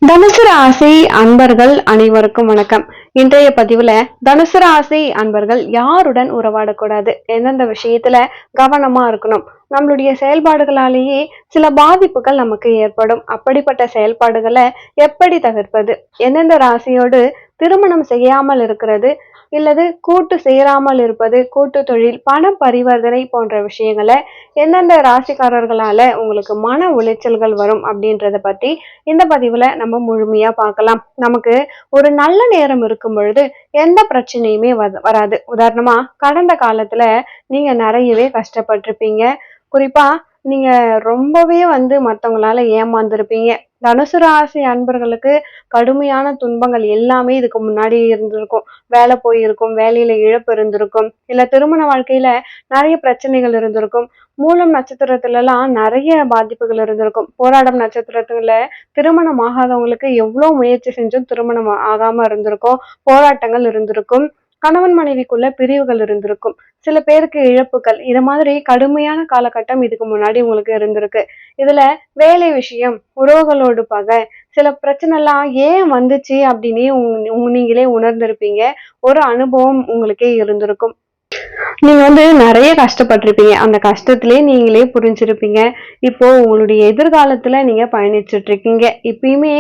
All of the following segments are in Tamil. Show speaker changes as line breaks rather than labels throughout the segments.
தனுசு ராசி அன்பர்கள் அனைவருக்கும் வணக்கம். இன்றைய பதிவுல தனுசு ராசி அன்பர்கள் யாருடன் உறவாடக்கூடாது, எந்தெந்த விஷயத்துல கவனமா இருக்கணும், நம்மளுடைய செயல்பாடுகளாலேயே சில பாதிப்புகள் நமக்கு ஏற்படும், அப்படிப்பட்ட செயல்பாடுகளை எப்படி தவிர்ப்பது, எந்தெந்த ராசியோடு திருமணம் செய்யாமல் இருக்கிறது இல்லது கூட்டு சேராமல் இருப்பது, கூட்டு தொழில், பண பரிவர்த்தனை போன்ற விஷயங்களை எந்தெந்த ராசிக்காரர்களால உங்களுக்கு மன உளைச்சல்கள் வரும் அப்படின்றத பத்தி இந்த பதிவுல நம்ம முழுமையா பார்க்கலாம். நமக்கு ஒரு நல்ல நேரம் இருக்கும் பொழுது எந்த பிரச்சனையுமே வராது. உதாரணமா கடந்த காலத்துல நீங்க நிறையவே கஷ்டப்பட்டிருப்பீங்க. குறிப்பா நீங்க ரொம்பவே மத்தவங்களால ஏமாந்துருப்பீங்க. தனுசு ராசி அன்பர்களுக்கு கடுமையான துன்பங்கள் எல்லாமே இதுக்கு முன்னாடி இருந்திருக்கும். வேலை போயிருக்கும், வேலையில இழப்பு இருந்திருக்கும், இல்ல திருமண வாழ்க்கையில நிறைய பிரச்சனைகள் இருந்திருக்கும். மூலம் நட்சத்திரத்துல எல்லாம் நிறைய பாதிப்புகள் இருந்திருக்கும். போராடம் நட்சத்திரத்துல திருமணம் ஆகாதவங்களுக்கு எவ்வளவு முயற்சி செஞ்சும் திருமணம் ஆகாம இருந்திருக்கும். போராட்டங்கள் இருந்திருக்கும். கணவன் மனைவிக்குள்ள பிரிவுகள் இருந்திருக்கும். சில பேருக்கு இழப்புகள். இது மாதிரி கடுமையான காலகட்டம் இதுக்கு முன்னாடி உங்களுக்கு இருந்திருக்கு. இதுல வேலை விஷயம், உறவுகளோடு பகை, சில பிரச்சனை எல்லாம் ஏன் வந்துச்சு அப்படின்னு நீங்களே உணர்ந்திருப்பீங்க. ஒரு அனுபவம் உங்களுக்கே இருந்திருக்கும். நீங்க நிறைய கஷ்டப்பட்டிருப்பீங்க. அந்த கஷ்டத்திலே நீங்களே புரிஞ்சிருப்பீங்க. இப்போ உங்களுடைய எதிர்காலத்துல நீங்க பயணிச்சுட்டு இருக்கீங்க. இப்பயுமே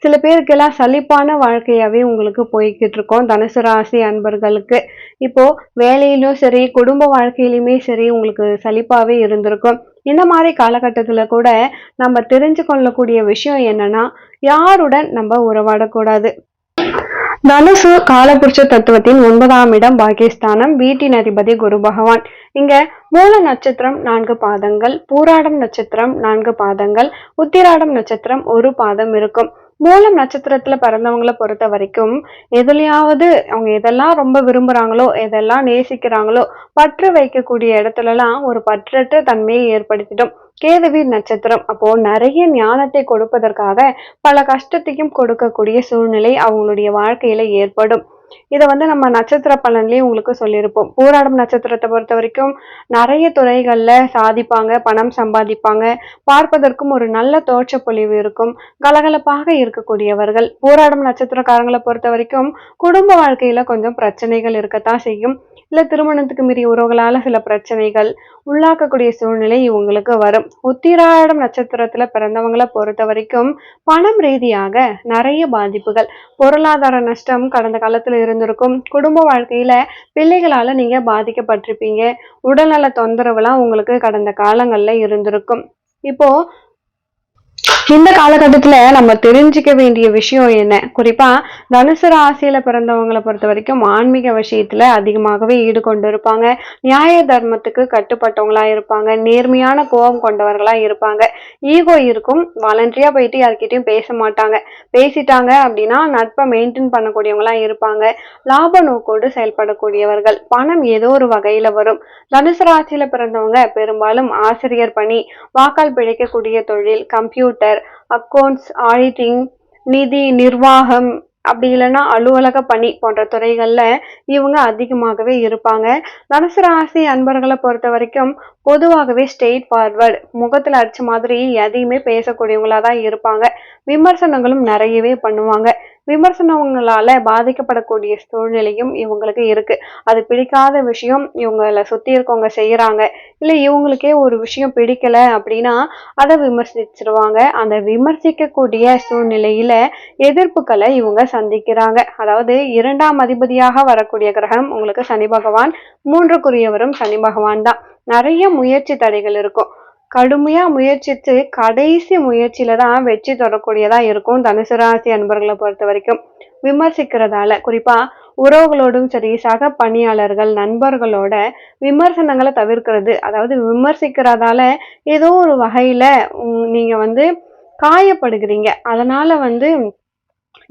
சில பேருக்கெல்லாம் சலிப்பான வாழ்க்கையாவே உங்களுக்கு போய்கிட்டு இருக்கோம். தனுசு ராசி அன்பர்களுக்கு இப்போ வேலையிலும் சரி, குடும்ப வாழ்க்கையிலுமே சரி உங்களுக்கு சலிப்பாவே இருந்திருக்கும். இந்த மாதிரி காலகட்டத்துல கூட நம்ம தெரிஞ்சு கொள்ளக்கூடிய விஷயம் என்னன்னா, யாருடன் நம்ம உறவாடக்கூடாது. தனுசு காலபுருஷ தத்துவத்தின் 9ஆம் இடம் பாகிஸ்தானம், வீட்டின் அதிபதி குரு பகவான். இங்க மூல நட்சத்திரம் 4 பாதங்கள், பூராடம் நட்சத்திரம் 4 பாதங்கள், உத்திராடம் நட்சத்திரம் 1 பாதம் இருக்கும். மூலம் நட்சத்திரத்துல பிறந்தவங்களை பொறுத்த வரைக்கும் எதுலயாவது அவங்க எதெல்லாம் ரொம்ப விரும்புறாங்களோ, எதெல்லாம் நேசிக்கிறாங்களோ, பற்று வைக்கக்கூடிய இடத்துலலாம் ஒரு பற்றற்ற தன்மையை ஏற்படுத்திடும். கேதுவின் நட்சத்திரம் அப்போ நிறைய ஞானத்தை கொடுப்பதற்காக பல கஷ்டத்தையும் கொடுக்கக்கூடிய சூழ்நிலை அவங்களுடைய வாழ்க்கையில ஏற்படும். இதை நம்ம நட்சத்திர பலன்லயே உங்களுக்கு சொல்லியிருப்போம். பூராடம் நட்சத்திரத்தை பொறுத்த வரைக்கும் நிறைய துறைகள்ல சாதிப்பாங்க, பணம் சம்பாதிப்பாங்க, பார்ப்பதற்கும் ஒரு நல்ல தோற்றப்பொழிவு இருக்கும், கலகலப்பாக இருக்கக்கூடியவர்கள். பூராடம் நட்சத்திரக்காரங்களை பொறுத்த வரைக்கும் குடும்ப வாழ்க்கையில கொஞ்சம் பிரச்சனைகள் இருக்கத்தான் செய்யும். இல்ல திருமணத்துக்கு மீறிய உறவுகளால சில பிரச்சனைகள் உள்ளாக்கக்கூடிய சூழ்நிலை இவங்களுக்கு வரும். உத்திராடம் நட்சத்திரத்துல பிறந்தவங்களை பொறுத்த வரைக்கும் பணம் ரீதியாக நிறைய பாதிப்புகள், பொருளாதார நஷ்டம் கடந்த காலத்துல இருந்திருக்கும். குடும்ப வாழ்க்கையில பிள்ளைகளால நீங்க பாதிக்கப்பட்டிருப்பீங்க. உடல்நல தொந்தரவுலாம் உங்களுக்கு கடந்த காலங்கள்ல இருந்திருக்கும். இப்போ இந்த காலகட்டத்துல நம்ம தெரிஞ்சுக்க வேண்டிய விஷயம் என்ன, குறிப்பா தனுசு ராசியில பிறந்தவங்களை பொறுத்த வரைக்கும் ஆன்மீக விஷயத்துல அதிகமாகவே ஈடுகொண்டு இருப்பாங்க. நியாய தர்மத்துக்கு கட்டுப்பட்டவங்களா இருப்பாங்க. நேர்மையான கோபம் கொண்டவர்களா இருப்பாங்க. ஈகோ இருக்கும். வாலண்டரியா போயிட்டு யார்கிட்டயும் பேச மாட்டாங்க. பேசிட்டாங்க அப்படின்னா நட்பை மெயின்டைன் பண்ணக்கூடியவங்களா இருப்பாங்க. லாப நோக்கோடு செயல்படக்கூடியவர்கள். பணம் ஏதோ ஒரு வகையில வரும். தனுசு ராசியில பிறந்தவங்க பெரும்பாலும் ஆசிரியர் பணி, வாக்கால் பிழைக்கக்கூடிய தொழில், கம்ப்யூட்டர், அக்கௌண்ட்ஸ், ஆடிட்டிங், நிதி நிர்வாகம், அப்படி இல்லைன்னா அலுவலக பணி போன்ற துறைகள்ல இவங்க அதிகமாகவே இருப்பாங்க. தனுசு ராசி அன்பர்களை பொறுத்த வரைக்கும் பொதுவாகவே ஸ்ட்ரெயிட் ஃபார்வர்ட், முகத்துல அடிச்ச மாதிரி எதையுமே பேசக்கூடியவங்களா தான் இருப்பாங்க. விமர்சனங்களும் நிறையவே பண்ணுவாங்க. விமர்சனங்களால பாதிக்கப்படக்கூடிய சூழ்நிலையும் இவங்களுக்கு இருக்கு. அது பிடிக்காத விஷயம் இவங்களை சுத்தி இருக்கவங்க செய்யறாங்க, இல்ல இவங்களுக்கே ஒரு விஷயம் பிடிக்கல அப்படின்னா அதை விமர்சிச்சிருவாங்க. அந்த விமர்சிக்கக்கூடிய சூழ்நிலையில எதிர்ப்புகளை இவங்க சந்திக்கிறாங்க. அதாவது 2ஆம் அதிபதியாக வரக்கூடிய கிரகம் உங்களுக்கு சனி பகவான், 3க்குரியவரும் சனி பகவான் தான். நிறைய முயற்சி தடைகள் இருக்கும். கடுமையா முயற்சித்து கடைசி முயற்சியில தான் வெற்றி தொடரக்கூடியதா இருக்கும் தனுசு ராசி அன்பர்களை பொறுத்த வரைக்கும். விமர்சிக்கிறதால, குறிப்பா உறவுகளோடும் சரி, சக பணியாளர்கள், நண்பர்களோட விமர்சனங்களை தவிர்க்கிறது. அதாவது விமர்சிக்கிறதால ஏதோ ஒரு வகையில நீங்க காயப்படுகிறீங்க. அதனால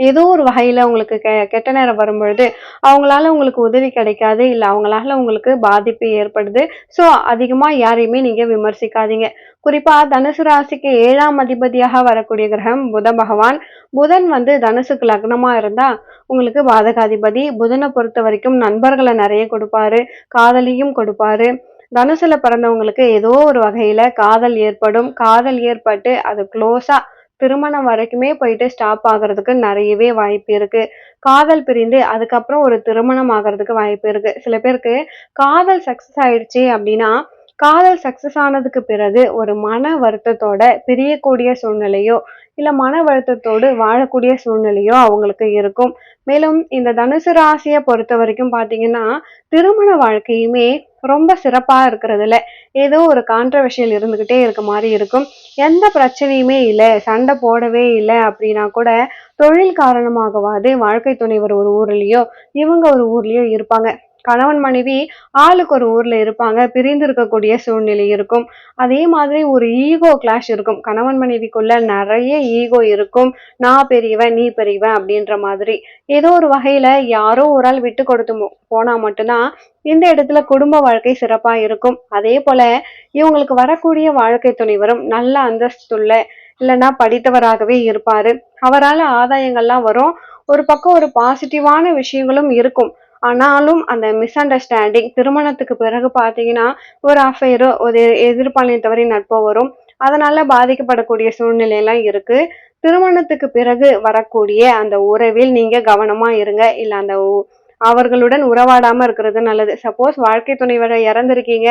ஏதோ ஒரு வகையில உங்களுக்கு கெட்ட நேரம் வரும்பொழுது அவங்களால உங்களுக்கு உதவி கிடைக்காது, இல்ல அவங்களால உங்களுக்கு பாதிப்பு ஏற்படுது. சோ அதிகமா யாரையுமே நீங்க விமர்சிக்காதீங்க. குறிப்பா தனுசு ராசிக்கு 7ஆம் அதிபதியாக வரக்கூடிய கிரகம் புத பகவான். புதன் தனுசுக்கு லக்னமா இருந்தா உங்களுக்கு பாதகாதிபதி. புதனை பொறுத்த வரைக்கும் நண்பர்களை நிறைய கொடுப்பாரு, காதலியும் கொடுப்பாரு. தனுசுல பிறந்தவங்களுக்கு ஏதோ ஒரு வகையில காதல் ஏற்படும். காதல் ஏற்பட்டு அது க்ளோஸா திருமணம் வரைக்குமே போயிட்டு ஸ்டாப் ஆகுறதுக்கு நிறையவே வாய்ப்பு இருக்கு. காதல் பிரிந்து அதுக்கப்புறம் ஒரு திருமணம் ஆகுறதுக்கு வாய்ப்பு இருக்கு. சில பேருக்கு காதல் சக்சஸ் ஆயிடுச்சு அப்படின்னா, காதல் சக்சஸ் ஆனதுக்கு பிறகு ஒரு மன வருத்தத்தோட பிரியக்கூடிய சூழ்நிலையோ, இல்ல மன வருத்தத்தோடு வாழக்கூடிய சூழ்நிலையோ அவங்களுக்கு இருக்கும். மேலும் இந்த தனுசு ராசிய பொறுத்தவரைக்கும் பார்த்தீங்கன்னா, திருமண வாழ்க்கையுமே ரொம்ப சிறப்பா இருக்கிறதுல ஏதோ ஒரு கான்ட்ரோவர்ஷியல் இருந்துகிட்டே இருக்க மாரி இருக்கும். எந்த பிரச்சனையுமே இல்ல, சண்டை போடவே இல்ல அப்படின்னா கூட, தொழில் காரணமாகவாது வாழ்க்கை துணைவர் ஒரு ஊர்லயோ, இவங்க ஒரு ஊர்லயோ இருப்பாங்க. கணவன் மனைவி ஆளுக்கு ஒரு ஊர்ல இருப்பாங்க. பிரிந்து இருக்கக்கூடிய சூழ்நிலை இருக்கும். அதே மாதிரி ஒரு ஈகோ கிளாஷ் இருக்கும். கணவன் மனைவிக்குள்ள நிறைய ஈகோ இருக்கும். நான் பெரியவன், நீ பெரியவன் அப்படின்ற மாதிரி. ஏதோ ஒரு வகையில யாரோ ஒரு ஆள் விட்டு கொடுத்து போனா மட்டும்தான் இந்த இடத்துல குடும்ப வாழ்க்கை சிறப்பா இருக்கும். அதே போல இவங்களுக்கு வரக்கூடிய வாழ்க்கை துணைவரும் நல்ல அந்தஸ்துள்ள இல்லைன்னா படித்தவராகவே இருப்பாரு. அவரால் ஆதாயங்கள்லாம் வரும். ஒரு பக்கம் ஒரு பாசிட்டிவான விஷயங்களும் இருக்கும். ஆனாலும் அந்த மிஸ் அண்டர்ஸ்டாண்டிங் திருமணத்துக்கு பிறகு பார்த்தீங்கன்னா, ஒரு அஃபைரோ ஒரு எதிர்பாலினத்தவரின் நட்போ வரும். அதனால பாதிக்கப்படக்கூடிய சூழ்நிலை எல்லாம் இருக்கு. திருமணத்துக்கு பிறகு வரக்கூடிய அந்த உறவில் நீங்க கவனமா இருங்க. இல்ல அந்த அவர்களுடன் உறவாடாம இருக்கிறது நல்லது. சப்போஸ் வாழ்க்கை துணைவரை இறந்திருக்கீங்க,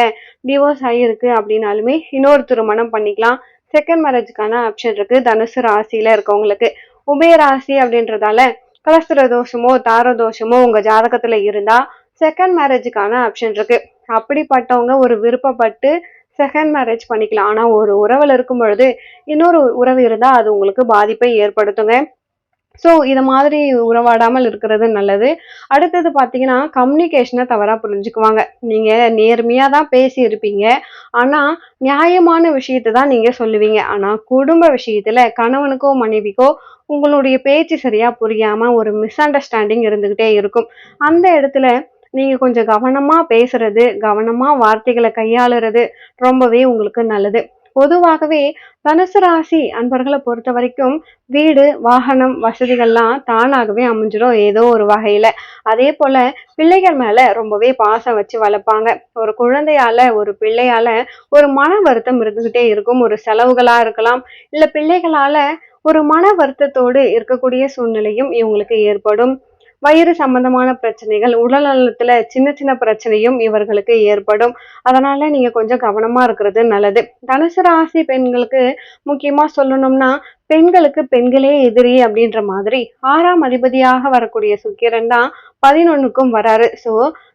டிவோர்ஸ் ஆகியிருக்கு அப்படின்னாலுமே இன்னொரு திருமணம் பண்ணிக்கலாம். செகண்ட் மேரேஜ்க்கான ஆப்ஷன் இருக்கு தனுசு ராசியில இருக்கவங்களுக்கு. உபய ராசி அப்படின்றதால கலஸ்திர தோஷமோ தார தோஷமோ உங்க ஜாதகத்துல இருந்தா செகண்ட் மேரேஜுக்கான ஆப்ஷன் இருக்கு. அப்படிப்பட்டவங்க ஒரு விருப்பப்பட்டு செகண்ட் மேரேஜ் பண்ணிக்கலாம். ஆனா ஒரு உறவுல இருக்கும் பொழுது இன்னொரு உறவு இருந்தா அது உங்களுக்கு பாதிப்பை ஏற்படுத்துங்க. ஸோ இத மாதிரி உறவாடாமல் இருக்கிறது நல்லது. அடுத்தது பார்த்தீங்கன்னா, கம்யூனிகேஷன தவறா புரிஞ்சுக்குவாங்க. நீங்க நேர்மையா தான் பேசியிருப்பீங்க. ஆனா, நியாயமான விஷயத்த தான் நீங்க சொல்லுவீங்க. ஆனா, குடும்ப விஷயத்துல கணவனுக்கோ, மனைவிக்கோ உங்களுடைய பேச்சு சரியா புரியாம ஒரு மிஸ் அண்டர்ஸ்டாண்டிங் இருந்துகிட்டே இருக்கும். அந்த இடத்துல நீங்க கொஞ்சம் கவனமா பேசுறது, கவனமா வார்த்தைகள கையாளுறது ரொம்பவே உங்களுக்கு நல்லது. பொதுவாகவே தனுசு ராசி அன்பர்களை பொறுத்த வரைக்கும் வீடு, வாகனம், வசதிகள்லாம் தானாகவே அமைஞ்சிடும் ஏதோ ஒரு வகையில. அதே போல பிள்ளைகள் மேல ரொம்பவே பாசம் வச்சு வளர்ப்பாங்க. ஒரு குழந்தையால, ஒரு பிள்ளையால ஒரு மன வருத்தம் இருந்துகிட்டே இருக்கும். ஒரு செலவுகளா இருக்கலாம், இல்ல பிள்ளைகளால ஒரு மன வருத்தத்தோடு இருக்கக்கூடிய சூழ்நிலையும் இவங்களுக்கு ஏற்படும். வயிறு சம்பந்தமான பிரச்சனைகள், உடல் நலத்துல சின்ன சின்ன பிரச்சனையும் இவர்களுக்கு ஏற்படும். அதனால நீங்க கொஞ்சம் கவனமா இருக்கிறது நல்லது. தனுசு ராசி பெண்களுக்கு முக்கியமா சொல்லணும்னா, பெண்களுக்கு பெண்களே எதிரி அப்படின்ற மாதிரி 6ஆம் அதிபதியாக வரக்கூடிய சுக்கிரன் தான் 11க்கும் வராரு. ஸோ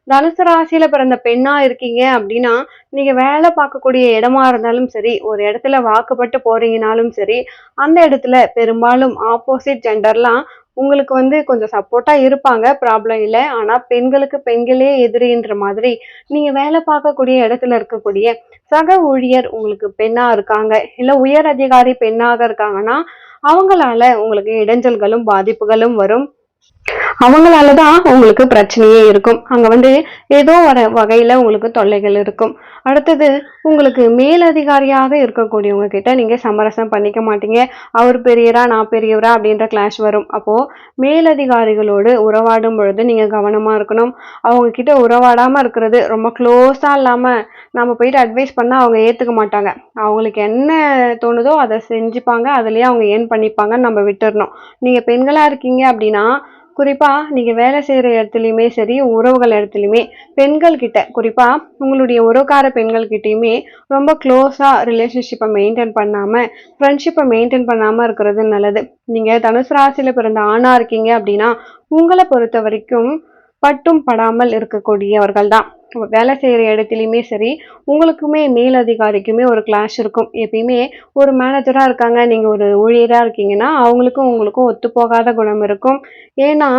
தனுசு ராசியில பிறந்த பெண்ணா இருக்கீங்க அப்படின்னா, நீங்க வேலை பார்க்கக்கூடிய இடமா இருந்தாலும் சரி, ஒரு இடத்துல வாக்குப்பட்டு போறீங்கனாலும் சரி, அந்த இடத்துல பெரும்பாலும் ஆப்போசிட் ஜெண்டர்லாம் உங்களுக்கு கொஞ்சம் சப்போர்ட்டா இருப்பாங்க. ப்ராப்ளம் இல்ல. ஆனா பெண்களுக்கு பெண்களே எதிரின்ற மாதிரி நீங்க வேலை பார்க்கக்கூடிய இடத்துல இருக்கக்கூடிய சக ஊழியர் உங்களுக்கு பெண்ணா இருக்காங்க, இல்ல உயர் அதிகாரி பெண்ணாக இருக்காங்கன்னா, அவங்களால உங்களுக்கு இடைஞ்சல்களும் பாதிப்புகளும் வரும். அவங்களாலதான் உங்களுக்கு பிரச்சனையே இருக்கும். அங்க ஏதோ ஒரு வகையில உங்களுக்கு தொல்லைகள் இருக்கும். அடுத்தது உங்களுக்கு மேலதிகாரியாக இருக்கக்கூடியவங்க கிட்ட நீங்க சமரசம் பண்ணிக்க மாட்டீங்க. அவர் பெரியவரா நான் பெரியவரா அப்படின்ற கிளாஷ் வரும். அப்போ மேலதிகாரிகளோடு உறவாடும் பொழுது நீங்க கவனமா இருக்கணும். அவங்க கிட்ட உறவாடாம இருக்கிறது, ரொம்ப க்ளோஸா இல்லாம நம்ம போயிட்டு அட்வைஸ் பண்ணா அவங்க ஏத்துக்க மாட்டாங்க. அவங்களுக்கு என்ன தோணுதோ அதை செஞ்சுப்பாங்க. அதுலயே அவங்க ஏர்ன் பண்ணிப்பாங்கன்னு நம்ம விட்டுறணும். நீங்க பெண்களா இருக்கீங்க அப்படின்னா, குறிப்பா நீங்க வேலை செய்யற இடத்துலயுமே சரி, உறவுகள் இடத்துலயுமே பெண்கள் கிட்ட, குறிப்பா உங்களுடைய உறவுக்கார பெண்கள் கிட்டயுமே ரொம்ப க்ளோஸா ரிலேஷன்ஷிப்பை மெயின்டைன் பண்ணாம, ஃப்ரெண்ட்ஷிப்பை மெயின்டைன் பண்ணாம இருக்கிறது நல்லது. நீங்க தனுசு ராசியில பிறந்த ஆணா இருக்கீங்க அப்படின்னா, உங்களை பொறுத்த வரைக்கும் பட்டும் படாமல் இருக்கக்கூடியவர்கள் தான். வேலை செய்யற இடத்துலயுமே சரி, உங்களுக்குமே மேல் அதிகாரிக்குமே ஒரு கிளாஷ் இருக்கும். எப்பயுமே ஒரு மேனேஜரா இருக்காங்க, நீங்க ஒரு ஊழியரா இருக்கீங்கன்னா அவங்களுக்கும் உங்களுக்கும் ஒத்து போகாத குணம் இருக்கும். ஏன்னா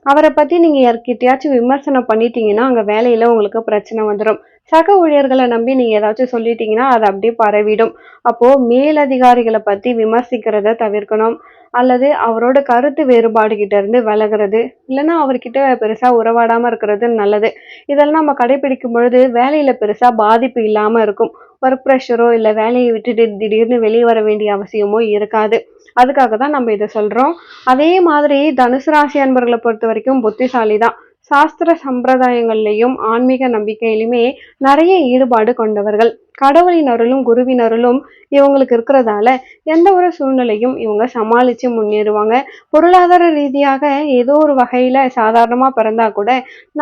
அவரை பத்தி நீங்க யார்கிட்டயாச்சும் விமர்சனம் பண்ணிட்டீங்கன்னா அங்க வேலையில உங்களுக்கு பிரச்சனை வந்துடும். சக ஊழியர்களை நம்பி நீங்க ஏதாச்சும் சொல்லிட்டீங்கன்னா அது அப்படியே பரவிடும். அப்போ மேலதிகாரிகளை பத்தி விமர்சிக்கிறத தவிர்க்கணும். அல்லது அவரோட கருத்து வேறுபாடு கிட்ட இருந்து விலகிறது, இல்லைன்னா அவர்கிட்ட பெருசா உறவாடாம இருக்கிறது நல்லது. இதெல்லாம் நம்ம கடைபிடிக்கும் பொழுது வேலையில பெருசா பாதிப்பு இல்லாம இருக்கும். ஒர்க் ப்ரெஷரோ இல்ல வேலையை விட்டுட்டு திடீர்னு வெளியே வர வேண்டிய அவசியமோ இருக்காது. அதுக்காக தான் நம்ம இதை சொல்றோம். அதே மாதிரி தனுசு ராசி அன்பர்களை பொறுத்த வரைக்கும் புத்திசாலி தான். சாஸ்திர சம்பிரதாயங்கள்லயும் ஆன்மீக நம்பிக்கையிலுமே நிறைய ஈடுபாடு கொண்டவர்கள். கடவுளின் அருளும் குருவின் அருளும் இவங்களுக்கு இருக்கிறதால எந்த ஒரு சூழ்நிலையும் இவங்க சமாளிச்சு முன்னேறுவாங்க. பொருளாதார ரீதியாக ஏதோ ஒரு வகையில சாதாரணமா பிறந்தா கூட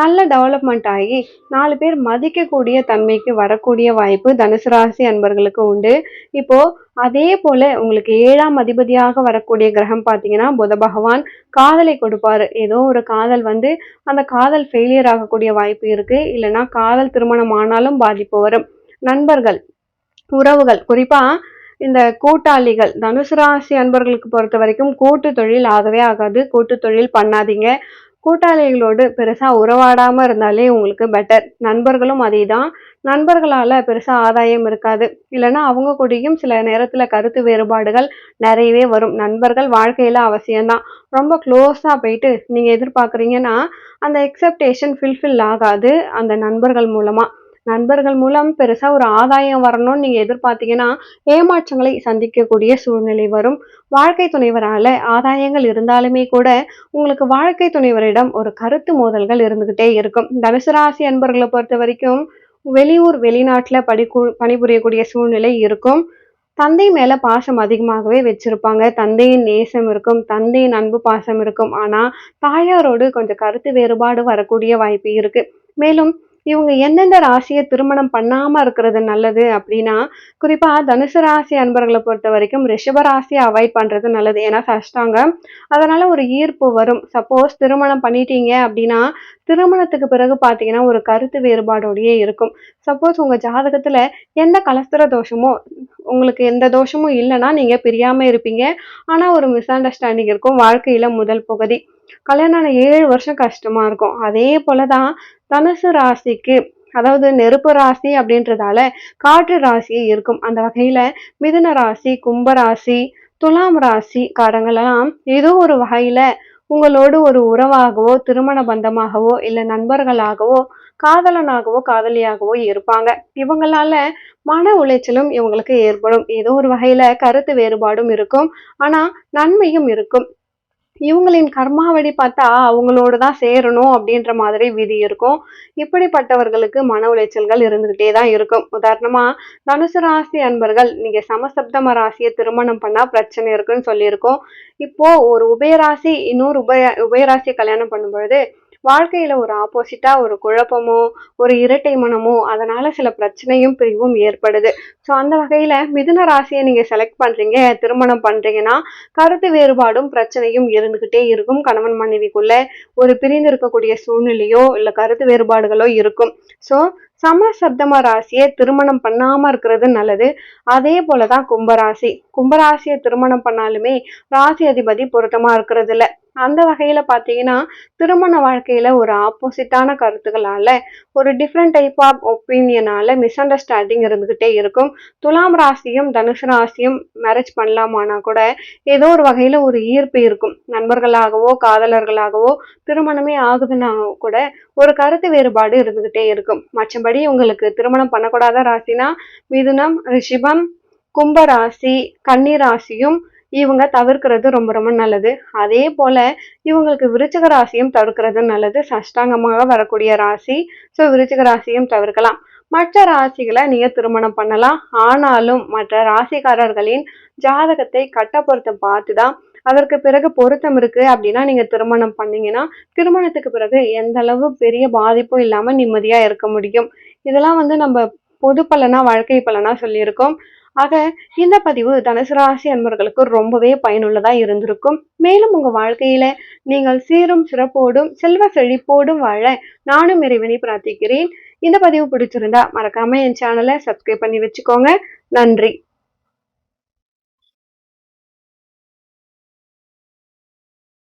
நல்ல டெவலப்மெண்ட் ஆகி 4 பேர் மதிக்கக்கூடிய தன்மைக்கு வரக்கூடிய வாய்ப்பு தனுசு ராசி அன்பர்களுக்கு உண்டு. இப்போ அதே போல உங்களுக்கு 7ஆம் அதிபதியாக வரக்கூடிய கிரகம் பார்த்தீங்கன்னா புத பகவான் காதலை கொடுப்பாரு. ஏதோ ஒரு காதல் வந்து அந்த காதல் ஃபெயிலியர் ஆகக்கூடிய வாய்ப்பு இருக்கு. இல்லைன்னா காதல் திருமணம் ஆனாலும் பாதிப்பு வரும். நண்பர்கள், உறவுகள், குறிப்பா இந்த கூட்டாளிகள், தனுசு ராசி அன்பர்களுக்கு பொறுத்த வரைக்கும் கூட்டு தொழில் ஆகவே ஆகாது. கூட்டு தொழில் பண்ணாதீங்க. கூட்டாளிகளோடு பெருசா உறவாடாம இருந்தாலே உங்களுக்கு பெட்டர். நண்பர்களும் அதேதான். நண்பர்களால பெருசா ஆதாயம் இருக்காது. இல்லைன்னா அவங்க கூடயும் சில நேரத்துல கருத்து வேறுபாடுகள் நிறையவே வரும். நண்பர்கள் வாழ்க்கையில அவசியம்தான். ரொம்ப க்ளோஸா போயிட்டு நீங்க எதிர்பார்க்குறீங்கன்னா அந்த எக்ஸெப்டேஷன் ஃபில்ஃபில் ஆகாது அந்த நண்பர்கள் மூலமா. நண்பர்கள் மூலம் பெருசா ஒரு ஆதாயம் வரணும்னு நீங்க எதிர்பார்த்தீங்கன்னா ஏமாற்றங்களை சந்திக்கக்கூடிய சூழ்நிலை வரும். வாழ்க்கை துணைவரால ஆதாயங்கள் இருந்தாலுமே கூட உங்களுக்கு வாழ்க்கை துணைவரிடம் ஒரு கருத்து மோதல்கள் இருந்துகிட்டே இருக்கும். தனுசு ராசி அன்பர்களை பொறுத்த வரைக்கும் வெளியூர் வெளிநாட்டுல பணிபுரியக்கூடிய சூழ்நிலை இருக்கும். தந்தை மேல பாசம் அதிகமாகவே வச்சிருப்பாங்க. தந்தையின் நேசம் இருக்கும், தந்தையின் அன்பு பாசம் இருக்கும். ஆனா தாயாரோடு கொஞ்சம் கருத்து வேறுபாடு வரக்கூடிய வாய்ப்பு இருக்கு. மேலும் இவங்க எந்தெந்த ராசியை திருமணம் பண்ணாம இருக்கிறது நல்லது அப்படின்னா, குறிப்பா தனுசு ராசி அன்பர்களை பொறுத்த வரைக்கும் ரிஷப ராசியை அவாய்ட் பண்றது நல்லது. ஏன்னா சஷ்டாங்கம், அதனால ஒரு ஈர்ப்பு வரும். சப்போஸ் திருமணம் பண்ணிட்டீங்க அப்படின்னா திருமணத்துக்கு பிறகு பாத்தீங்கன்னா ஒரு கருத்து வேறுபாடோடயே இருக்கும். சப்போஸ் உங்க ஜாதகத்துல எந்த கலஸ்திர தோஷமோ, உங்களுக்கு எந்த தோஷமும் இல்லைன்னா நீங்க பிரியாம இருப்பீங்க. ஆனா ஒரு மிஸ் அண்டர்ஸ்டாண்டிங் இருக்கும் வாழ்க்கையில முதல் பகுதி. கல்யாணம் ஆன 7 வருஷம் கஷ்டமா இருக்கும். அதே போலதான் தனுசு ராசிக்கு, அதாவது நெருப்பு ராசி அப்படின்றதால காற்று ராசி இருக்கும். அந்த வகையில மிதுன ராசி, கும்ப ராசி, துலாம் ராசி காரங்களெல்லாம் ஏதோ ஒரு வகையில உங்களோடு ஒரு உறவாகவோ, திருமண பந்தமாகவோ, இல்ல நண்பர்களாகவோ, காதலனாகவோ காதலியாகவோ இருப்பாங்க. இவங்களால மன உளைச்சலும் இவங்களுக்கு ஏற்படும். ஏதோ ஒரு வகையில கருத்து வேறுபாடும் இருக்கும். ஆனா நன்மையும் இருக்கும். இவங்களின் கர்மாவடி பார்த்தா அவங்களோட தான் சேரணும் அப்படின்ற மாதிரி விதி இருக்கும். இப்படிப்பட்டவர்களுக்கு மன உளைச்சல்கள் இருந்துகிட்டே தான் இருக்கும். உதாரணமா தனுசு ராசி அன்பர்கள் நீங்க சமசப்தம ராசியை திருமணம் பண்ணா பிரச்சனை இருக்குன்னு சொல்லியிருக்கோம். இப்போ ஒரு உபயராசி இன்னொரு உபயராசியை கல்யாணம் பண்ணும் பொழுது வாழ்க்கையில ஒரு ஆப்போசிட்டா ஒரு குழப்பமோ ஒரு இரட்டை மனமோ அதனால சில பிரச்சனையும் பிரிவும் ஏற்படுது. ஸோ அந்த வகையில மிதுன ராசியை நீங்க செலக்ட் பண்றீங்க, திருமணம் பண்றீங்கன்னா கருத்து வேறுபாடும் பிரச்சனையும் இருந்துகிட்டே இருக்கும். கணவன் மனைவிக்குள்ள ஒரு பிரிந்து இருக்கக்கூடிய சூழ்நிலையோ இல்ல கருத்து வேறுபாடுகளோ இருக்கும். ஸோ சமசப்தம ராசியை திருமணம் பண்ணாம இருக்கிறது நல்லது. அதே போலதான் கும்பராசி. கும்பராசியை திருமணம் பண்ணாலுமே ராசி அதிபதி பொருத்தமா இருக்கிறது இல்ல. அந்த வகையில பாத்தீங்கன்னா திருமண வாழ்க்கையில ஒரு ஆப்போசிட்டான கருத்துக்களால ஒரு டிஃப்ரெண்ட் டைப் ஆஃப் ஒப்பீனியனால மிஸ் அண்டர்ஸ்டாண்டிங் இருந்துகிட்டே இருக்கும். துலாம் ராசியும் தனுசு ராசியும் மேரேஜ் பண்ணலாமானா கூட ஏதோ ஒரு வகையில ஒரு ஈர்ப்பு இருக்கும். நண்பர்களாகவோ காதலர்களாகவோ திருமணமே ஆகுதுன்னா கூட ஒரு கருத்து வேறுபாடு இருந்துகிட்டே இருக்கும். மற்றபடி உங்களுக்கு திருமணம் பண்ணக்கூடாத ராசினா மிதுனம், ரிஷிபம், கும்ப ராசி, கன்னி ராசியும் இவங்க தவிர்க்கிறது ரொம்ப ரொம்ப நல்லது. அதே போல இவங்களுக்கு விருச்சிக ராசியும் தவிர்க்கிறது நல்லது. சஷ்டாங்கமாக வரக்கூடிய ராசி. ஸோ விருச்சிக ராசியும் தவிர்க்கலாம். மற்ற ராசிகளை நீங்க திருமணம் பண்ணலாம். ஆனாலும் மற்ற ராசிக்காரர்களின் ஜாதகத்தை கட்ட பொருத்தம் பார்த்துதான் அதற்கு பிறகு பொருத்தம் இருக்கு அப்படின்னா நீங்க திருமணம் பண்ணீங்கன்னா திருமணத்துக்கு பிறகு எந்த அளவு பெரிய பாதிப்பும் இல்லாம நிம்மதியா இருக்க முடியும். இதெல்லாம் நம்ம பொது பலனா வாழ்க்கை பலனா சொல்லியிருக்கோம். ஆக இந்த பதிவு தனுசு ராசி அன்பர்களுக்கு ரொம்பவே பயனுள்ளதா இருந்திருக்கும். மேலும் உங்க வாழ்க்கையில நீங்கள் சீரும் சிறப்போடும் செல்வ செழிப்போடும் வாழ நானும் இறைவனை பிரார்த்திக்கிறேன். இந்த பதிவு பிடிச்சிருந்தா மறக்காம என் சேனலை சப்ஸ்கிரைப் பண்ணி வச்சுக்கோங்க. நன்றி.